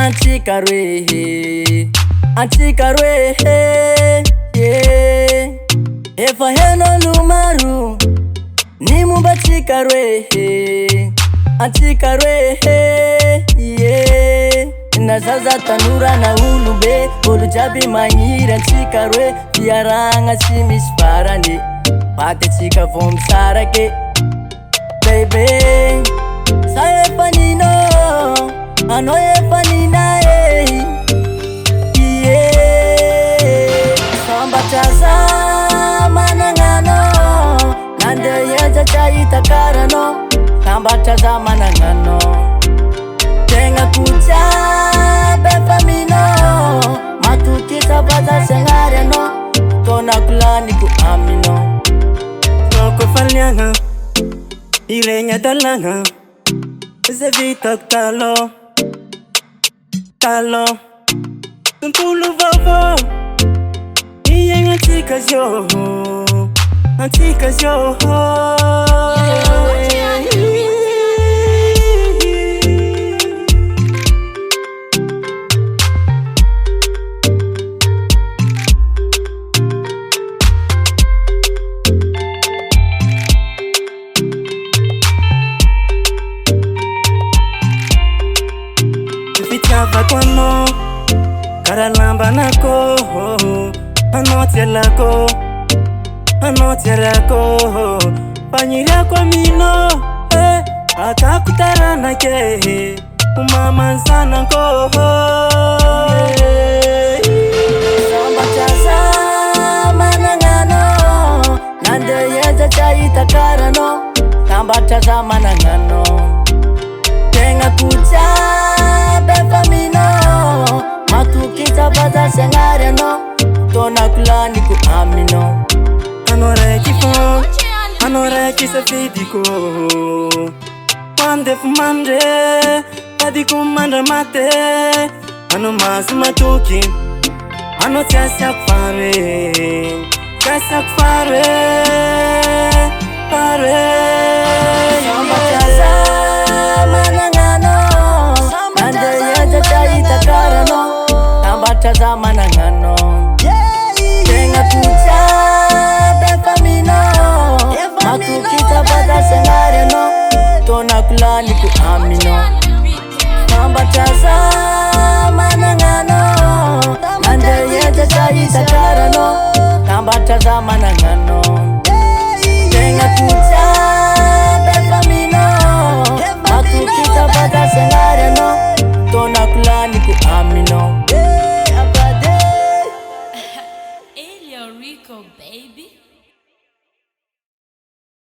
Antikarwe, yeah. Efa heno lumaru, nimu bachikarwe, antikarwe, yeah. Nazaza tanura na ulube, olujabi manyira antikarwe, biaranga simisparani, pate chika vom sarake, baby. Saye panino, anoye panina, Sambachaza manangano, nande yeja chaita karano. Sambachaza manangano, tenga kucha befamino, matukita baza sengareno, tona kulani ku amino. Toko falianga, irenya dalanga, zevita talo, talo, tuntulu vavo. Antikas yo, Antikas yo. Fitava kwano, karalamba nako. Anotielako, panyira kwa mino, atakutara nake, umamanzana ko. Sambachaza manangano, nande yeja chaita karano. Sambachaza manangano, tenga kucha befamino, matukita baza sengareno, tona kulani ku amino. Anoreki fo, anoreki se fidiko. Mande fumande, adiko manda mate. Ano mazi matuki, ano tiasa kfare, tiasa kfare, kfare. Sambachaza manangano, nande yeja chaita karano. Sambachaza manangano, tenga kucha befamino, matukita baza sengareno, tona kulani ku amino. Sambachaza manangano, nande yeja chaita karano. Sambachaza manangano, tenga kucha befamino, matukita baza sengareno,